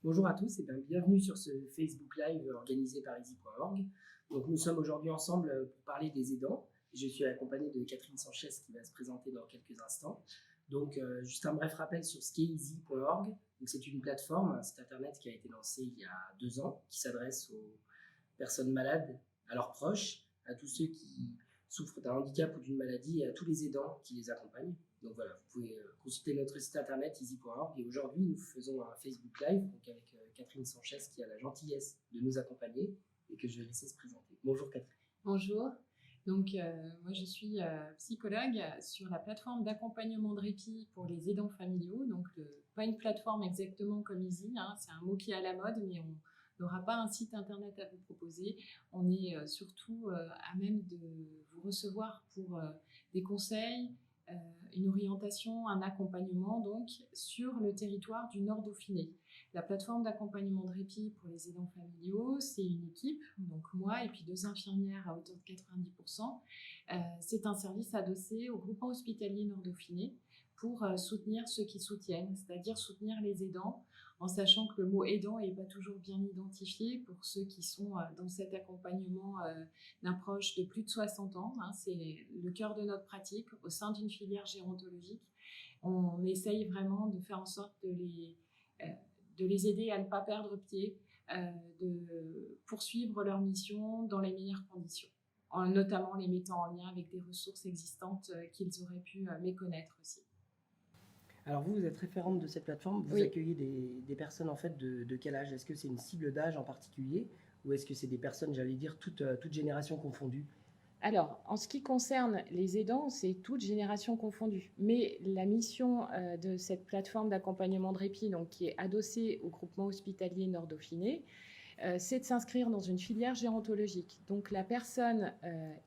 Bonjour à tous et bienvenue sur ce Facebook Live organisé par easy.org. Donc nous sommes aujourd'hui ensemble pour parler des aidants. Je suis accompagné de Catherine Sanchez qui va se présenter dans quelques instants. Donc juste un bref rappel sur ce qu'est easy.org. Donc c'est une plateforme, un site internet qui a été lancé il y a 2 ans, qui s'adresse aux personnes malades, à leurs proches, à tous ceux qui souffrent d'un handicap ou d'une maladie et à tous les aidants qui les accompagnent. Donc voilà, vous pouvez consulter notre site internet easy.org et aujourd'hui nous faisons un Facebook Live donc avec Catherine Sanchez qui a la gentillesse de nous accompagner et que je vais laisser se présenter. Bonjour Catherine. Bonjour, donc moi je suis psychologue sur la plateforme d'accompagnement de répit pour les aidants familiaux, donc pas une plateforme exactement comme Easy, c'est un mot qui est à la mode mais on n'aura pas un site internet à vous proposer. On est surtout à même de vous recevoir pour des conseils, une orientation, un accompagnement donc sur le territoire du Nord Dauphiné. La plateforme d'accompagnement de répit pour les aidants familiaux, c'est une équipe, donc moi et puis 2 infirmières à hauteur de 90%. C'est un service adossé au groupement hospitalier Nord Dauphiné pour soutenir ceux qui soutiennent, c'est-à-dire soutenir les aidants, en sachant que le mot aidant n'est pas toujours bien identifié pour ceux qui sont dans cet accompagnement d'un proche de plus de 60 ans. C'est le cœur de notre pratique au sein d'une filière gérontologique. On essaye vraiment de faire en sorte de les aider à ne pas perdre pied, de poursuivre leur mission dans les meilleures conditions, notamment les mettant en lien avec des ressources existantes qu'ils auraient pu méconnaître aussi. Alors vous êtes référente de cette plateforme, vous accueillez des personnes en fait de quel âge? Est-ce que c'est une cible d'âge en particulier ou est-ce que c'est des personnes, j'allais dire, toutes générations confondues? Alors, en ce qui concerne les aidants, c'est toute génération confondue. Mais la mission de cette plateforme d'accompagnement de répit, donc, qui est adossée au groupement hospitalier Nord Dauphiné, c'est de s'inscrire dans une filière gérontologique. Donc, la personne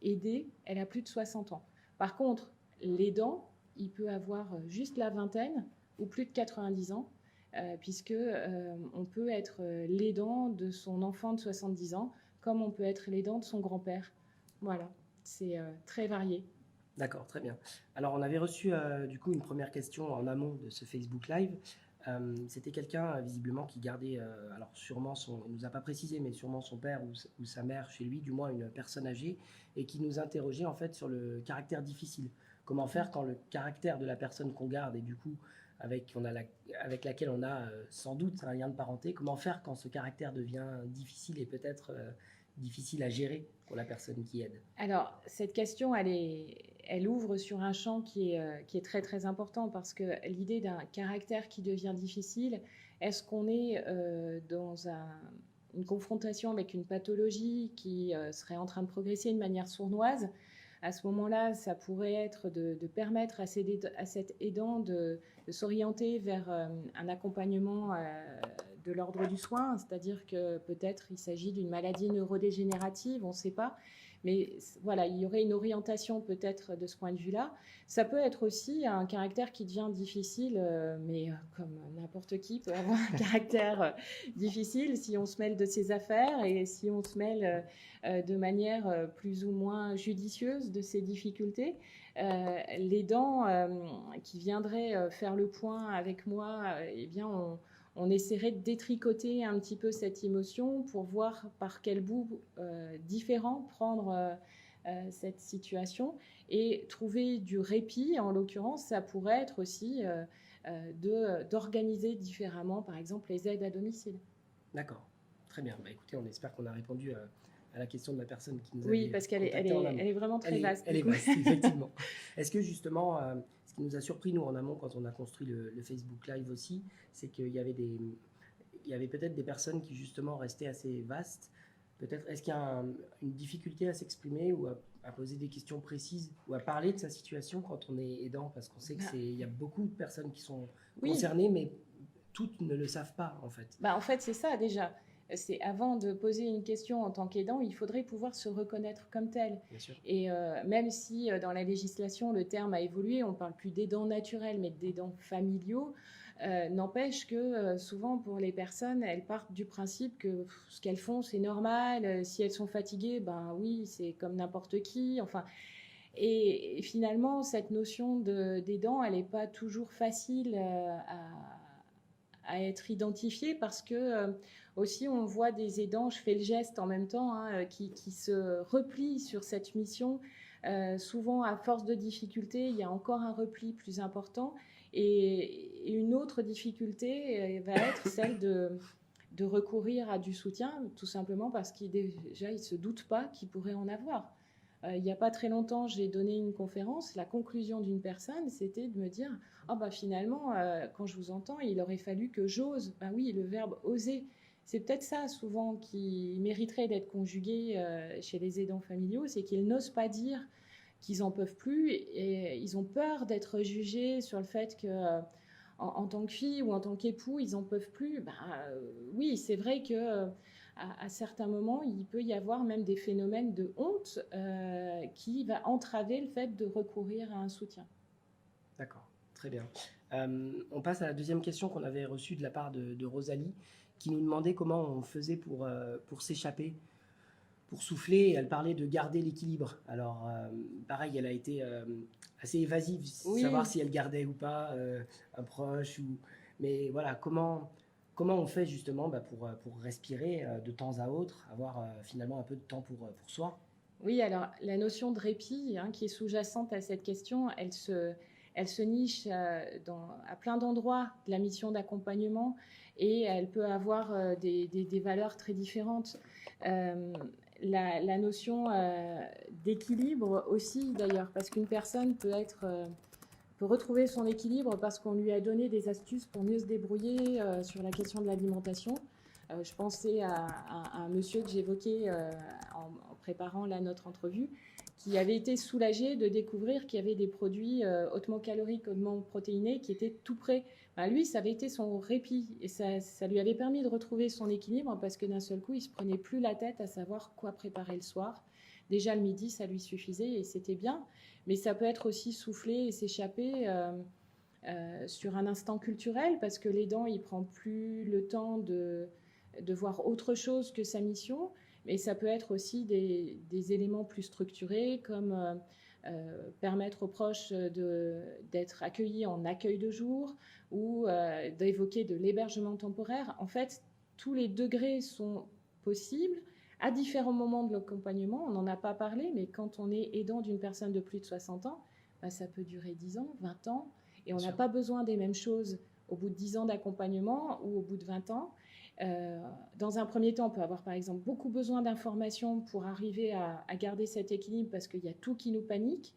aidée, elle a plus de 60 ans. Par contre, l'aidant, il peut avoir juste la vingtaine ou plus de 90 ans, puisque on peut être l'aidant de son enfant de 70 ans, comme on peut être l'aidant de son grand-père. Voilà, c'est très varié. D'accord, très bien. Alors on avait reçu du coup une première question en amont de ce Facebook Live. C'était quelqu'un visiblement qui gardait, alors sûrement il nous a pas précisé, mais sûrement son père ou sa mère chez lui, du moins une personne âgée, et qui nous interrogeait en fait sur le caractère difficile. Comment faire quand le caractère de la personne qu'on garde et du coup avec laquelle on a sans doute un lien de parenté, comment faire quand ce caractère devient difficile et peut-être difficile à gérer pour la personne qui aide? Alors, cette question, elle ouvre sur un champ qui est très très important parce que l'idée d'un caractère qui devient difficile, est-ce qu'on est dans une confrontation avec une pathologie qui serait en train de progresser de manière sournoise? À ce moment-là, ça pourrait être de permettre à cet aidant de s'orienter vers un accompagnement de l'ordre du soin, c'est-à-dire que peut-être il s'agit d'une maladie neurodégénérative, on ne sait pas. Mais voilà, il y aurait une orientation peut-être de ce point de vue-là. Ça peut être aussi un caractère qui devient difficile, mais comme n'importe qui peut avoir un caractère difficile si on se mêle de ses affaires et si on se mêle de manière plus ou moins judicieuse de ses difficultés. L'aidant qui viendrait faire le point avec moi, eh bien on essaierait de détricoter un petit peu cette émotion pour voir par quel bout différent prendre cette situation et trouver du répit. En l'occurrence, ça pourrait être aussi d'organiser différemment, par exemple, les aides à domicile. D'accord, très bien. Écoutez, on espère qu'on a répondu à la question de la personne qui nous avait contacté. Oui, parce qu'elle est vraiment très vaste. Elle est vaste, effectivement. Est-ce que justement, ce qui nous a surpris, nous, en amont, quand on a construit le Facebook Live aussi, c'est qu'il y avait peut-être des personnes qui, justement, restaient assez vastes. Peut-être, est-ce qu'il y a une difficulté à s'exprimer ou à poser des questions précises ou à parler de sa situation quand on est aidant? Parce qu'on sait qu'il y a beaucoup de personnes qui sont concernées, mais toutes ne le savent pas, en fait. En fait, c'est ça, déjà. C'est avant de poser une question en tant qu'aidant, il faudrait pouvoir se reconnaître comme tel. Bien sûr. Et même si dans la législation, le terme a évolué, on ne parle plus d'aidants naturels, mais d'aidants familiaux, n'empêche que souvent pour les personnes, elles partent du principe que ce qu'elles font, c'est normal. Si elles sont fatiguées, ben oui, c'est comme n'importe qui. Enfin, et finalement, cette notion d'aidant, elle n'est pas toujours facile à être identifiés parce que aussi on voit des aidants, je fais le geste en même temps, hein, qui se replient sur cette mission. Souvent, à force de difficultés, il y a encore un repli plus important. Et une autre difficulté va être celle de recourir à du soutien, tout simplement parce qu'ils déjà, ils ne se doutent pas qu'ils pourraient en avoir. Il n'y a pas très longtemps, j'ai donné une conférence. La conclusion d'une personne, c'était de me dire « Ah bah finalement, quand je vous entends, il aurait fallu que j'ose. » Ben oui, le verbe « oser », c'est peut-être ça souvent qui mériterait d'être conjugué chez les aidants familiaux, c'est qu'ils n'osent pas dire qu'ils n'en peuvent plus et ils ont peur d'être jugés sur le fait que en tant que fille ou en tant qu'époux, ils n'en peuvent plus. Ben, oui, c'est vrai que à certains moments, il peut y avoir même des phénomènes de honte qui va entraver le fait de recourir à un soutien. D'accord, très bien. On passe à la deuxième question qu'on avait reçue de la part de Rosalie, qui nous demandait comment on faisait pour s'échapper, pour souffler. Et elle parlait de garder l'équilibre. Alors, pareil, elle a été assez évasive, Oui. savoir si elle gardait ou pas un proche. Mais voilà, comment on fait justement pour respirer de temps à autre, avoir finalement un peu de temps pour soi? Oui, alors la notion de répit, hein, qui est sous-jacente à cette question, elle se niche à plein d'endroits de la mission d'accompagnement et elle peut avoir des valeurs très différentes. La notion d'équilibre aussi, d'ailleurs, parce qu'une personne peut retrouver son équilibre parce qu'on lui a donné des astuces pour mieux se débrouiller sur la question de l'alimentation. Je pensais à un monsieur que j'évoquais en préparant là, notre entrevue, qui avait été soulagé de découvrir qu'il y avait des produits hautement caloriques, hautement protéinés, qui étaient tout prêts. Ben, lui, ça avait été son répit et ça lui avait permis de retrouver son équilibre parce que d'un seul coup, il ne se prenait plus la tête à savoir quoi préparer le soir. Déjà le midi, ça lui suffisait et c'était bien. Mais ça peut être aussi souffler et s'échapper sur un instant culturel parce que l'aidant, il ne prend plus le temps de voir autre chose que sa mission. Mais ça peut être aussi des éléments plus structurés comme permettre aux proches d'être accueillis en accueil de jour ou d'évoquer de l'hébergement temporaire. En fait, tous les degrés sont possibles à différents moments de l'accompagnement. On n'en a pas parlé, mais quand on est aidant d'une personne de plus de 60 ans, ben, ça peut durer 10 ans, 20 ans, et on n'a pas besoin des mêmes choses au bout de 10 ans d'accompagnement ou au bout de 20 ans. Dans un premier temps, on peut avoir par exemple beaucoup besoin d'informations pour arriver à garder cet équilibre parce qu'il y a tout qui nous panique.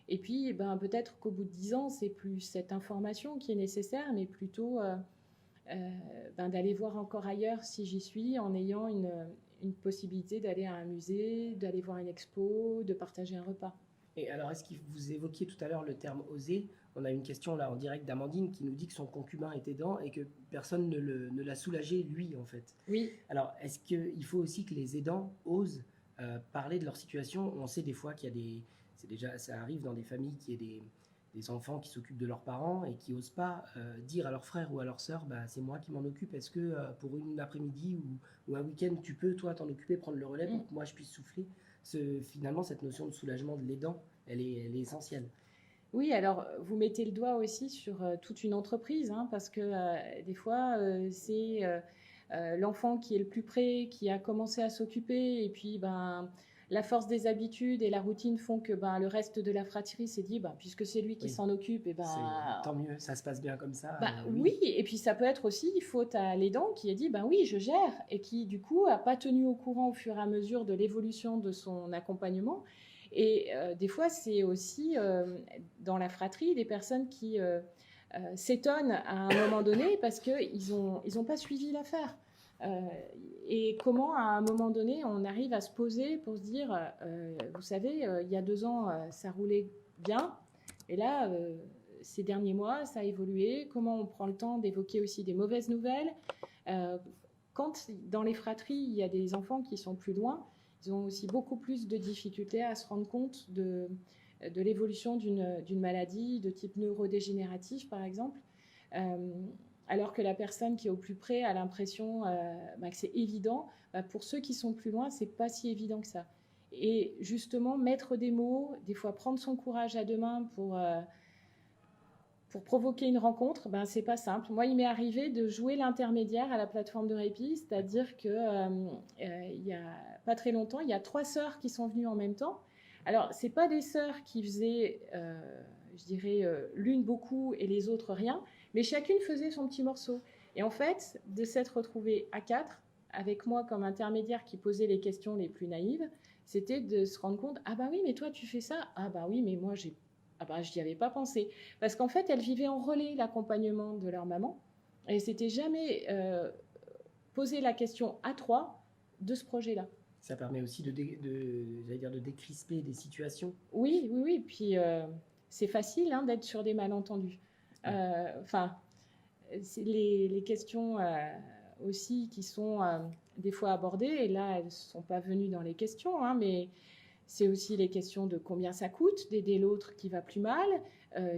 Et puis, ben, peut-être qu'au bout de 10 ans, c'est plus cette information qui est nécessaire, mais plutôt d'aller voir encore ailleurs si j'y suis en ayant une possibilité d'aller à un musée, d'aller voir une expo, de partager un repas. Et alors, est-ce que vous évoquiez tout à l'heure le terme « oser » ? On a une question là en direct d'Amandine qui nous dit que son concubin est aidant et que personne ne l'a soulagé, lui, en fait. Oui. Alors, est-ce qu'il faut aussi que les aidants osent parler de leur situation ? On sait des fois qu'il y a ça arrive dans des familles qu'il y ait des enfants qui s'occupent de leurs parents et qui n'osent pas dire à leur frère ou à leur sœur bah, c'est moi qui m'en occupe, est-ce que pour une après-midi ou un week-end, tu peux, toi, t'en occuper, prendre le relais pour que moi je puisse souffler ? Finalement, cette notion de soulagement de l'aidant, elle est essentielle. Oui, alors vous mettez le doigt aussi sur toute une entreprise, hein, parce que des fois, c'est l'enfant qui est le plus près, qui a commencé à s'occuper, et puis ben, la force des habitudes et la routine font que ben, le reste de la fratrie s'est dit, ben, puisque c'est lui qui s'en occupe, et ben, tant mieux, ça se passe bien comme ça. Ben, oui, et puis ça peut être aussi faute à l'aidant qui a dit, ben oui, je gère, et qui du coup n'a pas tenu au courant au fur et à mesure de l'évolution de son accompagnement. Et des fois, c'est aussi dans la fratrie des personnes qui s'étonnent à un moment donné parce qu'ils ont pas suivi l'affaire. Et comment, à un moment donné, on arrive à se poser pour se dire, vous savez, il y a 2 ans, ça roulait bien, et là, ces derniers mois, ça a évolué. Comment on prend le temps d'évoquer aussi des mauvaises nouvelles quand dans les fratries, il y a des enfants qui sont plus loin, ils ont aussi beaucoup plus de difficultés à se rendre compte de l'évolution d'une maladie de type neurodégénératif, par exemple, alors que la personne qui est au plus près a l'impression que c'est évident. Pour ceux qui sont plus loin, c'est pas si évident que ça. Et justement, mettre des mots, des fois prendre son courage à deux mains pour pour provoquer une rencontre, ben, c'est pas simple. Moi, il m'est arrivé de jouer l'intermédiaire à la plateforme de répit, c'est-à-dire que il y a pas très longtemps, il y a 3 sœurs qui sont venues en même temps. Alors, c'est pas des sœurs qui faisaient, je dirais, l'une beaucoup et les autres rien, mais chacune faisait son petit morceau. Et en fait, de s'être retrouvée à 4, avec moi comme intermédiaire qui posait les questions les plus naïves, c'était de se rendre compte, ah bah oui, mais toi tu fais ça, ah bah oui, mais moi je n'y avais pas pensé. Parce qu'en fait, elles vivaient en relais l'accompagnement de leur maman, et s'étaient jamais posé la question à 3 de ce projet-là. Ça permet aussi j'allais dire, de décrisper des situations. Oui, oui, oui. Puis c'est facile hein, d'être sur des malentendus. Enfin, les questions aussi qui sont des fois abordées, et là, elles ne sont pas venues dans les questions, hein, mais c'est aussi les questions de combien ça coûte d'aider l'autre qui va plus mal,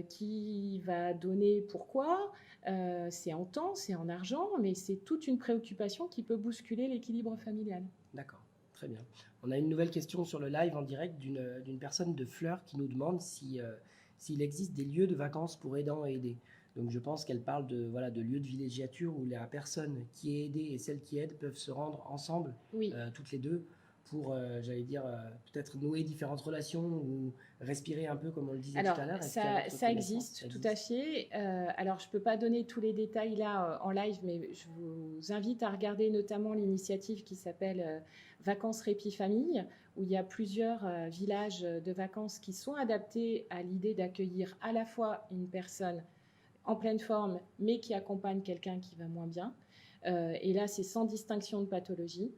qui va donner pourquoi. C'est en temps, c'est en argent, mais c'est toute une préoccupation qui peut bousculer l'équilibre familial. D'accord, très bien. On a une nouvelle question sur le live en direct d'une personne de Fleurs qui nous demande s'il existe des lieux de vacances pour aidants et aidés. Donc je pense qu'elle parle de lieux de villégiature où la personne qui est aidée et celle qui aide peuvent se rendre ensemble, oui. Toutes les deux, pour, j'allais dire, peut-être nouer différentes relations ou respirer un peu, comme on le disait tout à l'heure. Ça existe, tout à fait. Alors, je ne peux pas donner tous les détails là en live, mais je vous invite à regarder notamment l'initiative qui s'appelle Vacances Répit Famille, où il y a plusieurs villages de vacances qui sont adaptés à l'idée d'accueillir à la fois une personne en pleine forme, mais qui accompagne quelqu'un qui va moins bien. Et là, c'est sans distinction de pathologie.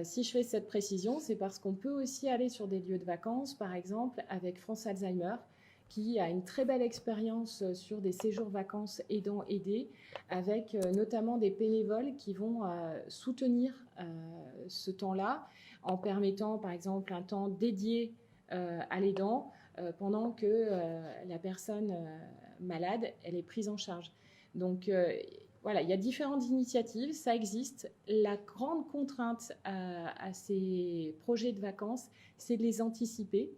Si je fais cette précision, c'est parce qu'on peut aussi aller sur des lieux de vacances, par exemple avec France Alzheimer, qui a une très belle expérience sur des séjours vacances aidants-aidés, avec notamment des bénévoles qui vont soutenir ce temps-là, en permettant par exemple un temps dédié à l'aidant, pendant que la personne malade, elle est prise en charge. Donc, voilà, il y a différentes initiatives, ça existe. La grande contrainte à ces projets de vacances, c'est de les anticiper.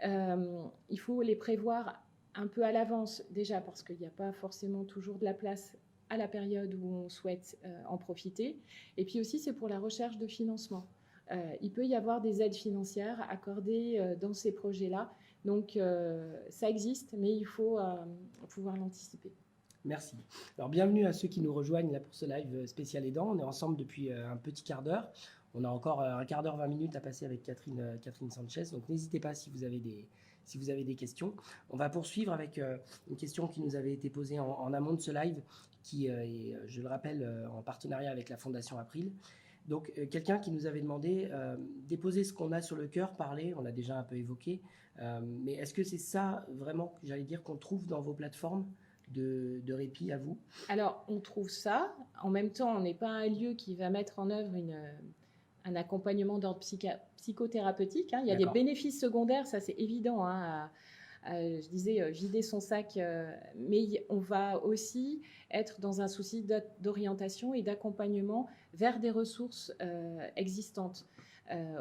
Il faut les prévoir un peu à l'avance, déjà parce qu'il n'y a pas forcément toujours de la place à la période où on souhaite en profiter. Et puis aussi, c'est pour la recherche de financement. Il peut y avoir des aides financières accordées dans ces projets-là. Donc, ça existe, mais il faut pouvoir l'anticiper. Merci. Alors, bienvenue à ceux qui nous rejoignent là pour ce live spécial aidant. On est ensemble depuis un petit quart d'heure. On a encore un quart d'heure, 20 minutes à passer avec Catherine Sanchez. Donc, n'hésitez pas si vous avez des questions. On va poursuivre avec une question qui nous avait été posée en amont de ce live, qui est, je le rappelle, en partenariat avec la Fondation April. Donc, quelqu'un qui nous avait demandé déposer ce qu'on a sur le cœur, parler, on l'a déjà un peu évoqué. Mais est-ce que c'est ça vraiment, j'allais dire, qu'on trouve dans vos plateformes de répit à vous? Alors, on trouve ça. En même temps, on n'est pas un lieu qui va mettre en œuvre un accompagnement d'ordre psychothérapeutique. Hein. Il y a des bénéfices secondaires, ça c'est évident. Hein, je disais, vider son sac, mais on va aussi être dans un souci d'orientation et d'accompagnement vers des ressources existantes.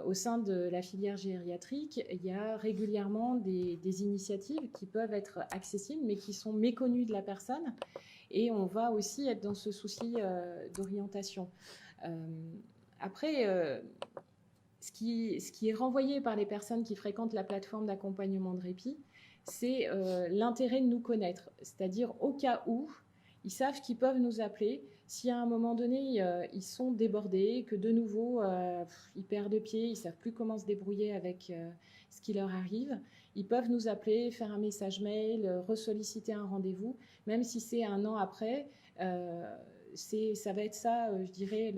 Au sein de la filière gériatrique, il y a régulièrement des initiatives qui peuvent être accessibles, mais qui sont méconnues de la personne. Et on va aussi être dans ce souci d'orientation. Après, ce qui est renvoyé par les personnes qui fréquentent la plateforme d'accompagnement de répit, c'est l'intérêt de nous connaître. C'est-à-dire, au cas où, ils savent qu'ils peuvent nous appeler. Si à un moment donné, ils sont débordés, que de nouveau, ils perdent pied, ils ne savent plus comment se débrouiller avec ce qui leur arrive, ils peuvent nous appeler, faire un message mail, ressolliciter un rendez-vous, même si c'est un an après. Ça va être ça, je dirais,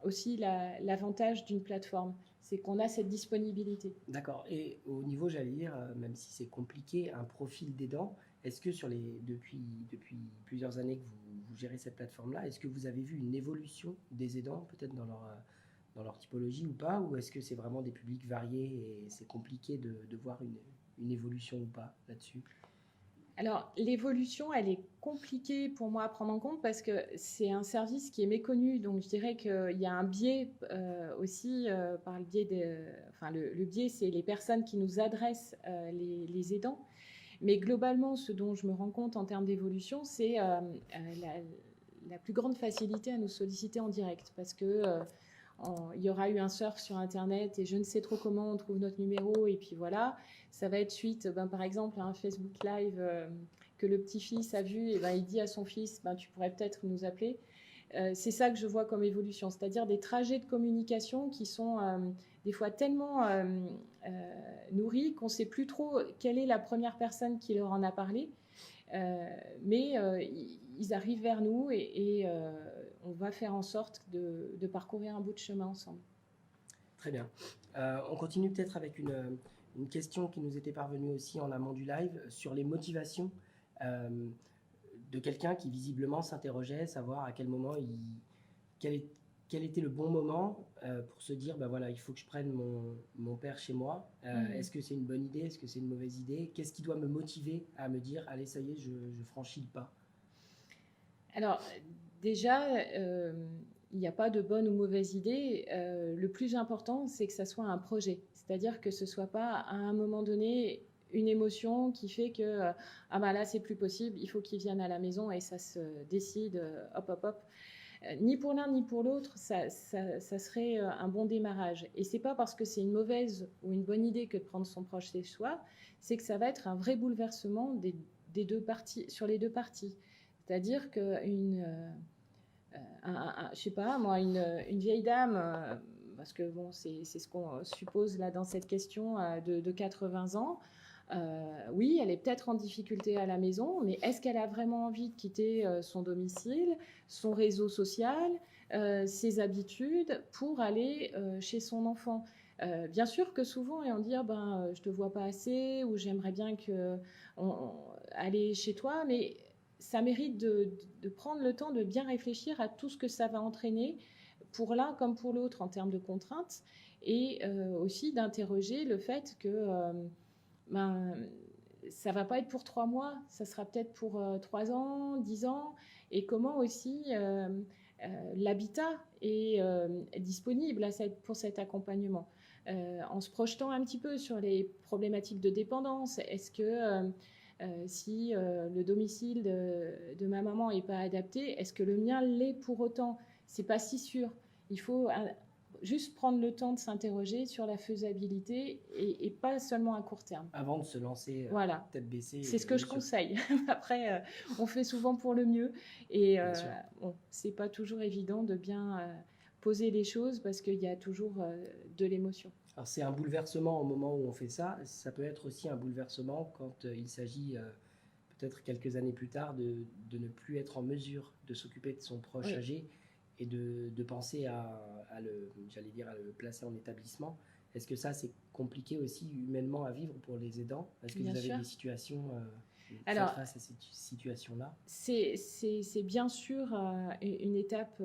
aussi l'avantage d'une plateforme. C'est qu'on a cette disponibilité. D'accord. Et au niveau, j'allais dire, même si c'est compliqué, un profil d'aidant, est-ce que depuis plusieurs années que vous gérez cette plateforme-là, est-ce que vous avez vu une évolution des aidants, peut-être dans leur typologie ou pas, ou est-ce que c'est vraiment des publics variés et c'est compliqué de voir une évolution ou pas là-dessus? Alors, l'évolution, elle est compliquée pour moi à prendre en compte parce que c'est un service qui est méconnu. Donc, je dirais qu'il y a un biais aussi par le biais le biais, c'est les personnes qui nous adressent les aidants. Mais globalement, ce dont je me rends compte en termes d'évolution, c'est la plus grande facilité à nous solliciter en direct, parce que il y aura eu un surf sur Internet et je ne sais trop comment on trouve notre numéro, et puis voilà, ça va être suite, par exemple, à un Facebook Live que le petit-fils a vu, et il dit à son fils, tu pourrais peut-être nous appeler. C'est ça que je vois comme évolution, c'est-à-dire des trajets de communication qui sont des fois tellement nourris qu'on ne sait plus trop quelle est la première personne qui leur en a parlé. Mais ils arrivent vers nous et on va faire en sorte de parcourir un bout de chemin ensemble. Très bien. On continue peut-être avec une question qui nous était parvenue aussi en amont du live sur les motivations de quelqu'un qui visiblement s'interrogeait, savoir à quel moment quel était le bon moment pour se dire, voilà, il faut que je prenne mon père chez moi. Est-ce que c'est une bonne idée? Est-ce que c'est une mauvaise idée? Qu'est-ce qui doit me motiver à me dire, allez, ça y est, je franchis le pas? Alors, déjà, il n'y a pas de bonne ou mauvaise idée. Le plus important, c'est que ça soit un projet. C'est-à-dire que ce ne soit pas, à un moment donné, une émotion qui fait que là, c'est plus possible, il faut qu'il vienne à la maison et ça se décide, hop. Ni pour l'un ni pour l'autre, ça serait un bon démarrage. Et c'est pas parce que c'est une mauvaise ou une bonne idée que de prendre son proche chez soi, c'est que ça va être un vrai bouleversement des deux parties, sur les deux parties. C'est-à-dire qu'une je sais pas moi, une vieille dame, parce que c'est ce qu'on suppose là dans cette question, de 80 ans, oui, elle est peut-être en difficulté à la maison, mais est-ce qu'elle a vraiment envie de quitter son domicile, son réseau social, ses habitudes pour aller chez son enfant? Bien sûr que souvent, et on dit je te vois pas assez, ou j'aimerais bien aller chez toi, mais ça mérite de prendre le temps de bien réfléchir à tout ce que ça va entraîner pour l'un comme pour l'autre en termes de contraintes, et aussi d'interroger le fait que ça va pas être pour 3 mois, ça sera peut-être pour 3 ans, 10 ans, et comment aussi l'habitat est disponible pour cet accompagnement. En se projetant un petit peu sur les problématiques de dépendance, est-ce que si le domicile de ma maman n'est pas adapté, est-ce que le mien l'est pour autant? C'est pas si sûr. Il faut juste prendre le temps de s'interroger sur la faisabilité et pas seulement à court terme. Avant de se lancer voilà. tête baissée. C'est ce que je conseille. Après, on fait souvent pour le mieux et c'est pas toujours évident de bien poser les choses parce qu'il y a toujours de l'émotion. Alors c'est un bouleversement au moment où on fait ça. Ça peut être aussi un bouleversement quand il s'agit peut-être quelques années plus tard de ne plus être en mesure de s'occuper de son proche âgé et de penser à le placer en établissement. Est-ce que ça, c'est compliqué aussi humainement à vivre pour les aidants? Est-ce que vous avez des situations face à cette situation-là? C'est bien sûr une étape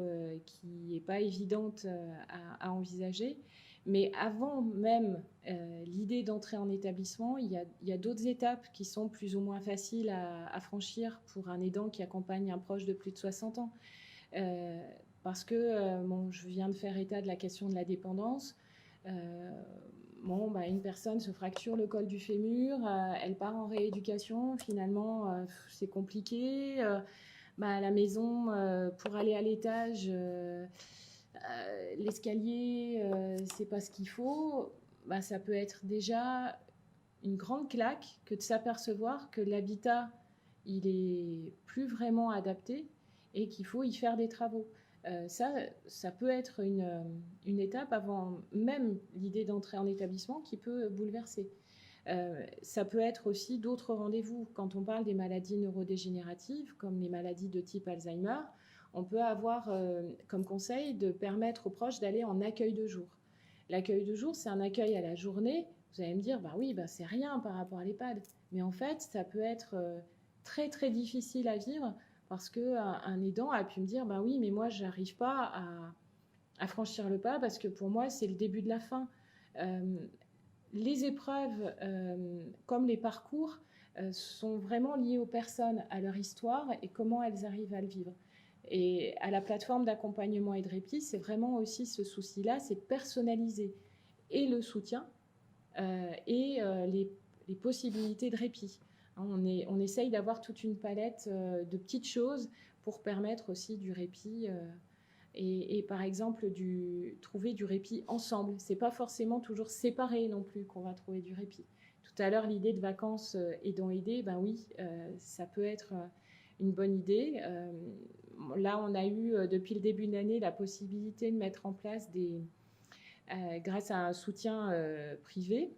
qui n'est pas évidente à envisager. Mais avant même l'idée d'entrer en étabbissement, il y a d'autres étapes qui sont plus ou moins faciles à franchir pour un aidant qui accompagne un proche de plus de 60 ans. Parce que je viens de faire état de la question de la dépendance. Une personne se fracture le col du fémur, elle part en rééducation, finalement c'est compliqué. À la maison, pour aller à l'étage, l'escalier, c'est pas ce qu'il faut. Ça peut être déjà une grande claque que de s'apercevoir que l'habitat, il est plus vraiment adapté et qu'il faut y faire des travaux. Ça peut être une étape avant même l'idée d'entrer en établissement qui peut bouleverser. Ça peut être aussi d'autres rendez-vous. Quand on parle des maladies neurodégénératives, comme les maladies de type Alzheimer, on peut avoir comme conseil de permettre aux proches d'aller en accueil de jour. L'accueil de jour, c'est un accueil à la journée. Vous allez me dire, c'est rien par rapport à l'EHPAD. Mais en fait, ça peut être très, très difficile à vivre parce qu'un aidant a pu me dire, oui, mais moi, je n'arrive pas à franchir le pas parce que pour moi, c'est le début de la fin. Les épreuves, comme les parcours, sont vraiment liées aux personnes, à leur histoire et comment elles arrivent à le vivre. Et à la plateforme d'accompagnement et de répit, c'est vraiment aussi ce souci-là, c'est de personnaliser et le soutien et les possibilités de répit. On essaye d'avoir toute une palette de petites choses pour permettre aussi du répit et par exemple trouver du répit ensemble. C'est pas forcément toujours séparé non plus qu'on va trouver du répit. Tout à l'heure, l'idée de vacances aidant-aider, ben oui, ça peut être une bonne idée. Là, on a eu depuis le début de l'année la possibilité de mettre en place grâce à un soutien privé,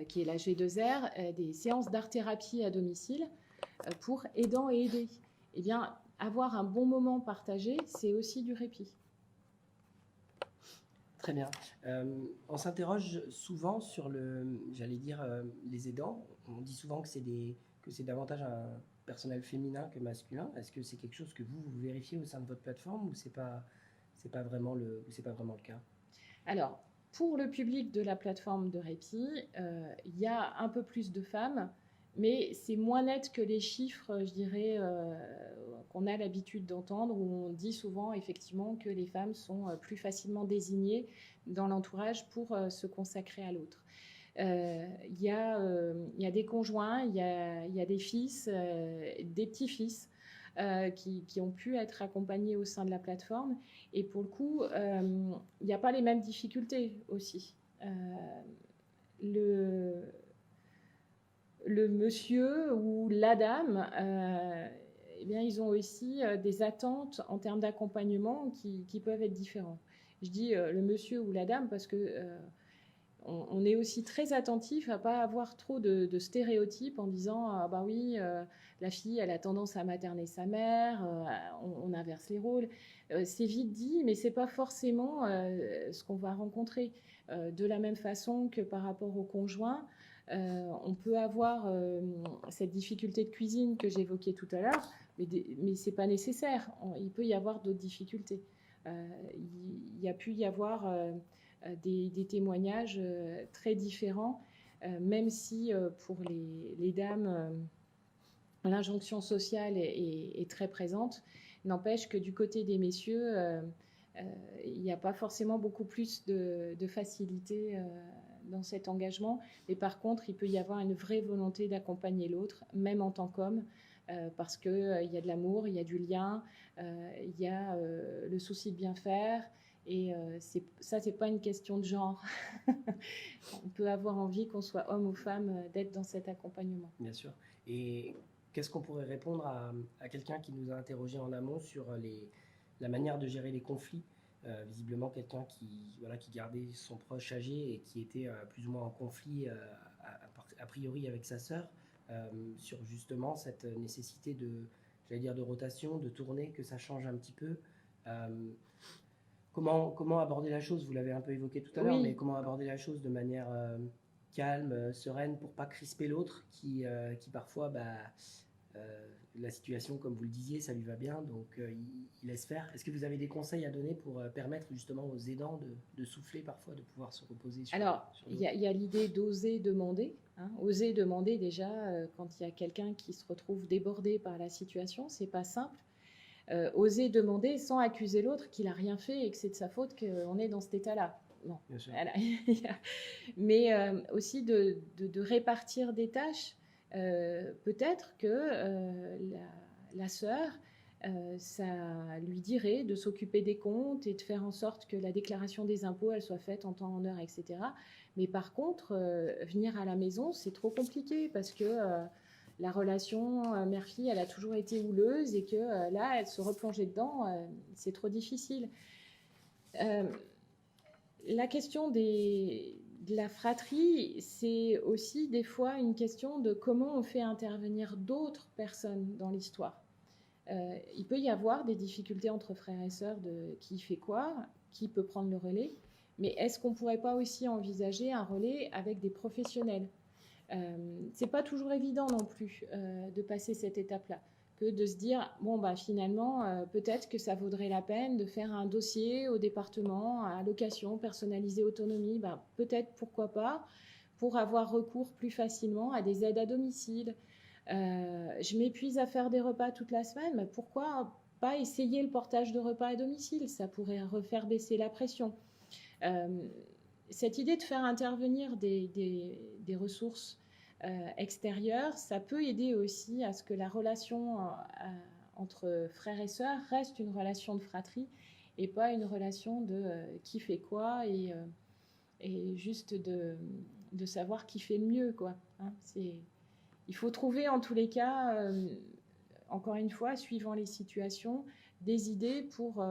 qui est la G2R, des séances d'art-thérapie à domicile pour aidants et aidés. Eh bien, avoir un bon moment partagé, c'est aussi du répit. Très bien. On s'interroge souvent sur les aidants. On dit souvent que c'est davantage un personnel féminin que masculin. Est-ce que c'est quelque chose que vous vérifiez au sein de votre plateforme ou c'est pas vraiment le cas? Alors, pour le public de la plateforme de répit, il y a un peu plus de femmes, mais c'est moins net que les chiffres, je dirais, qu'on a l'habitude d'entendre, où on dit souvent effectivement que les femmes sont plus facilement désignées dans l'entourage pour se consacrer à l'autre. Il y a des conjoints, il y a des fils, des petits-fils qui ont pu être accompagnés au sein de la plateforme. Et pour le coup, il n'y a pas les mêmes difficultés aussi. Le monsieur ou la dame, eh bien, ils ont aussi des attentes en termes d'accompagnement qui peuvent être différents. Je dis le monsieur ou la dame parce que on est aussi très attentif à ne pas avoir trop de stéréotypes en disant ah bah oui, la fille elle a tendance à materner sa mère, on inverse les rôles. C'est vite dit, mais c'est pas forcément ce qu'on va rencontrer. De la même façon que par rapport au conjoint, on peut avoir cette difficulté de cuisine que j'évoquais tout à l'heure, mais c'est pas nécessaire. Il peut y avoir d'autres difficultés. Il y a pu y avoir des témoignages très différents, même si pour les dames, l'injonction sociale est très présente. N'empêche que du côté des messieurs, il n'y a pas forcément beaucoup plus de facilité dans cet engagement. Mais par contre, il peut y avoir une vraie volonté d'accompagner l'autre, même en tant qu'homme, parce qu'il y a de l'amour, il y a du lien, il y a le souci de bien faire. Et ça, c'est pas une question de genre. On peut avoir envie, qu'on soit homme ou femme, d'être dans cet accompagnement. Bien sûr. Et qu'est-ce qu'on pourrait répondre à quelqu'un qui nous a interrogé en amont sur la manière de gérer les conflits? Visiblement, quelqu'un qui gardait son proche âgé et qui était plus ou moins en conflit a priori avec sa sœur, sur justement cette nécessité de rotation, de tourner, que ça change un petit peu. Comment aborder la chose? Vous l'avez un peu évoqué tout à l'heure, mais comment aborder la chose de manière calme, sereine, pour pas crisper l'autre qui parfois, la situation, comme vous le disiez, ça lui va bien, donc il laisse faire. Est-ce que vous avez des conseils à donner pour permettre justement aux aidants de souffler parfois, de pouvoir se reposer sur Alors, il y a l'idée d'oser demander. Oser demander déjà, quand il y a quelqu'un qui se retrouve débordé par la situation, c'est pas simple. Oser demander sans accuser l'autre qu'il n'a rien fait et que c'est de sa faute qu'on est dans cet état-là. Bon, voilà. Mais aussi de répartir des tâches. Peut-être que la sœur, ça lui dirait de s'occuper des comptes et de faire en sorte que la déclaration des impôts, elle soit faite en temps, en heure, etc. Mais par contre, venir à la maison, c'est trop compliqué parce que la relation mère-fille, elle a toujours été houleuse et que là, elle se replongeait dedans, c'est trop difficile. La question de la fratrie, c'est aussi des fois une question de comment on fait intervenir d'autres personnes dans l'histoire. Il peut y avoir des difficultés entre frères et sœurs de qui fait quoi, qui peut prendre le relais, mais est-ce qu'on ne pourrait pas aussi envisager un relais avec des professionnels ? C'est pas toujours évident non plus de passer cette étape-là, que de se dire bon bah finalement peut-être que ça vaudrait la peine de faire un dossier au département à allocation personnalisée autonomie, bah, peut-être pourquoi pas, pour avoir recours plus facilement à des aides à domicile. Je m'épuise à faire des repas toute la semaine, mais pourquoi pas essayer le portage de repas à domicile? Ça pourrait refaire baisser la pression. Cette idée de faire intervenir des ressources extérieure, ça peut aider aussi à ce que la relation entre frères et sœurs reste une relation de fratrie et pas une relation de qui fait quoi et juste de savoir qui fait le mieux, quoi. Hein, il faut trouver en tous les cas, encore une fois, suivant les situations, des idées pour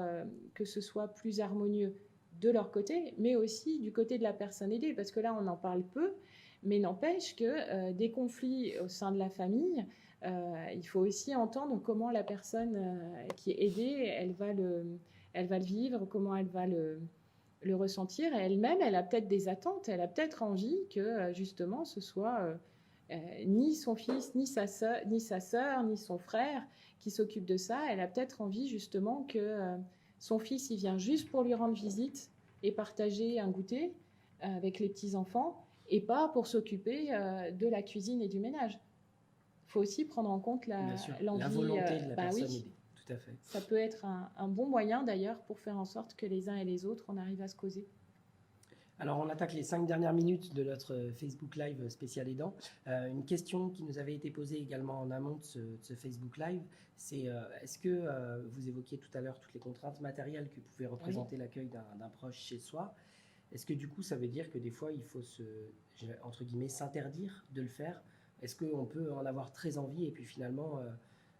que ce soit plus harmonieux de leur côté, mais aussi du côté de la personne aidée, parce que là, on en parle peu, mais n'empêche que des conflits au sein de la famille, il faut aussi entendre comment la personne qui est aidée, elle va le vivre, comment elle va le ressentir. Et elle-même, elle a peut-être des attentes, elle a peut-être envie que justement ce soit ni son fils, ni sa sœur, ni son frère qui s'occupe de ça. Elle a peut-être envie justement que son fils, il vient juste pour lui rendre visite et partager un goûter avec les petits-enfants et pas pour s'occuper de la cuisine et du ménage. Il faut aussi prendre en compte l'envie. La volonté de la personne aidée, tout à fait. Ça peut être un bon moyen d'ailleurs pour faire en sorte que les uns et les autres, on arrive à se causer. Alors, on attaque les 5 dernières minutes de notre Facebook Live spécial aidant. Une question qui nous avait été posée également en amont de ce Facebook Live, c'est est-ce que vous évoquiez tout à l'heure toutes les contraintes matérielles que pouvait représenter l'accueil d'un proche chez soi. Est-ce que du coup, ça veut dire que des fois, il faut entre guillemets, s'interdire de le faire? Est-ce qu'on peut en avoir très envie et puis finalement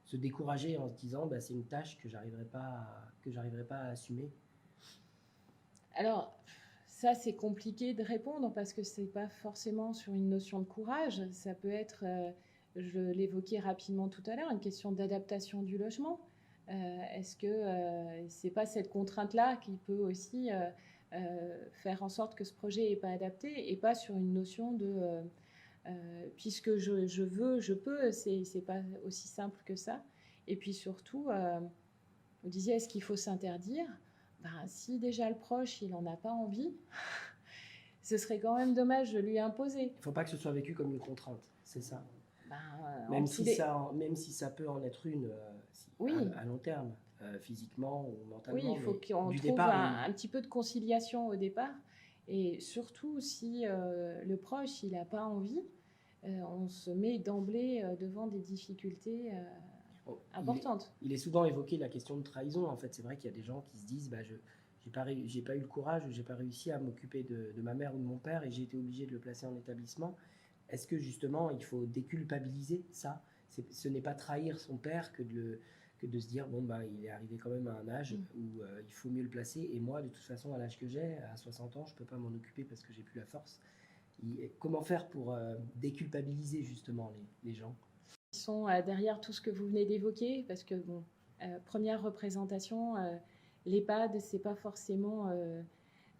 se décourager en se disant bah, c'est une tâche que j'arriverai pas à assumer? Alors, ça, c'est compliqué de répondre parce que c'est pas forcément sur une notion de courage. Ça peut être, je l'évoquais rapidement tout à l'heure, une question d'adaptation du logement. Est-ce que c'est pas cette contrainte-là qui peut aussi faire en sorte que ce projet n'est pas adapté et pas sur une notion de puisque je veux, je peux, c'est pas aussi simple que ça. Et puis surtout, vous disiez, est-ce qu'il faut s'interdire? Ben, si déjà le proche, il n'en a pas envie, ce serait quand même dommage de lui imposer. Il ne faut pas que ce soit vécu comme une contrainte, c'est ça. Ben, même si ça peut en être une à long terme, physiquement ou mentalement. Oui, il faut qu'on trouve un petit peu de conciliation au départ. Et surtout, si le proche, il n'a pas envie, on se met d'emblée devant des difficultés importante. Il est souvent évoqué la question de trahison. En fait, c'est vrai qu'il y a des gens qui se disent bah, j'ai pas eu le courage, j'ai pas réussi à m'occuper de ma mère ou de mon père et j'ai été obligé de le placer en établissement. Est-ce que justement, il faut déculpabiliser ça? Ce n'est pas trahir son père que de se dire bon, bah, il est arrivé quand même à un âge où il faut mieux le placer. Et moi, de toute façon, à l'âge que j'ai, à 60 ans, je ne peux pas m'en occuper parce que j'ai plus la force. Comment faire pour déculpabiliser justement les gens? Ils sont derrière tout ce que vous venez d'évoquer, parce que bon, première représentation, l'EHPAD, c'est pas forcément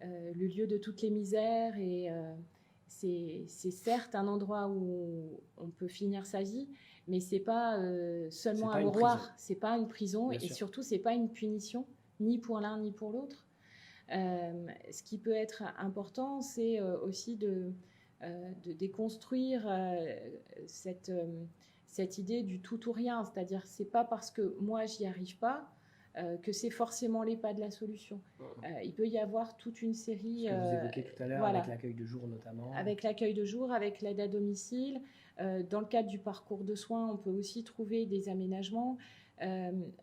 le lieu de toutes les misères et c'est certes un endroit où on peut finir sa vie, mais c'est pas seulement un mouroir, c'est pas une prison et surtout c'est pas une punition ni pour l'un ni pour l'autre. Ce qui peut être important, c'est aussi de déconstruire cette idée du tout ou rien, c'est-à-dire c'est pas parce que moi j'y arrive pas que c'est forcément l'EHPAD de la solution. Il peut y avoir toute une série... Ce que vous évoquiez tout à l'heure, avec l'accueil de jour notamment. Avec l'accueil de jour, avec l'aide à domicile. Dans le cadre du parcours de soins, on peut aussi trouver des aménagements.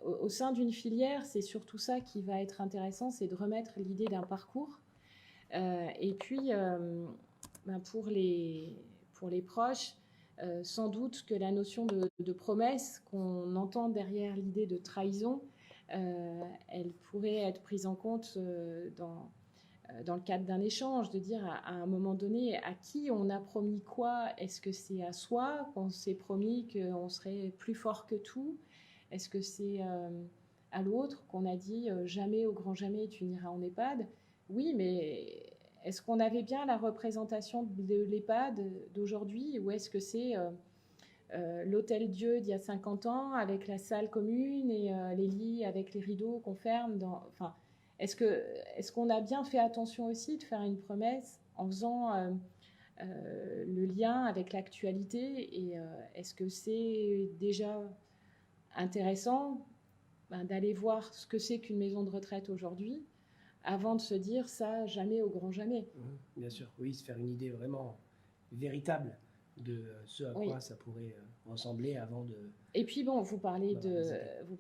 Au sein d'une filière, c'est surtout ça qui va être intéressant, c'est de remettre l'idée d'un parcours. Et puis, pour les proches, sans doute que la notion de promesse qu'on entend derrière l'idée de trahison, elle pourrait être prise en compte dans le cadre d'un échange, de dire à un moment donné à qui on a promis quoi. Est-ce que c'est à soi qu'on s'est promis qu'on serait plus fort que tout? Est-ce que c'est à l'autre qu'on a dit jamais au grand jamais tu n'iras en EHPAD? Oui, mais est-ce qu'on avait bien la représentation de l'EHPAD d'aujourd'hui, ou est-ce que c'est l'hôtel Dieu d'il y a 50 ans avec la salle commune et les lits avec les rideaux qu'on ferme enfin, est-ce qu'on a bien fait attention aussi de faire une promesse en faisant le lien avec l'actualité, et est-ce que c'est déjà intéressant d'aller voir ce que c'est qu'une maison de retraite aujourd'hui avant de se dire ça jamais au grand jamais. Bien sûr, oui, se faire une idée vraiment véritable de ce à Oui. quoi ça pourrait ressembler avant de... Et puis bon, vous parlez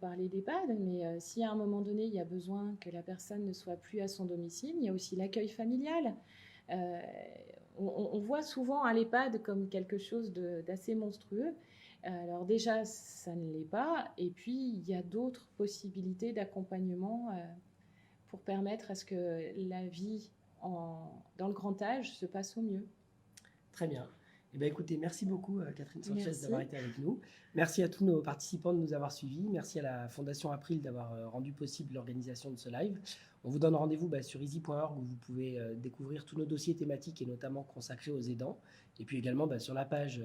Voilà, d'EHPAD, mais si à un moment donné, il y a besoin que la personne ne soit plus à son domicile, il y a aussi l'accueil familial. Euh, on voit souvent à l'EHPAD comme quelque chose d'assez monstrueux. Alors déjà, ça ne l'est pas. Et puis, il y a d'autres possibilités d'accompagnement pour permettre à ce que la vie dans le grand âge se passe au mieux. Très bien. Eh bien, écoutez, merci beaucoup Catherine Sanchez Merci. d'avoir été avec nous. Merci à tous nos participants de nous avoir suivis. Merci à la Fondation April d'avoir rendu possible l'organisation de ce live. On vous donne rendez-vous sur easy.org où vous pouvez découvrir tous nos dossiers thématiques et notamment consacrés aux aidants. Et puis également sur la page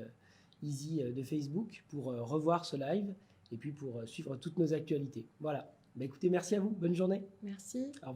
Easy de Facebook pour revoir ce live et puis pour suivre toutes nos actualités. Voilà. Écoutez, merci à vous. Bonne journée. Merci. Au revoir.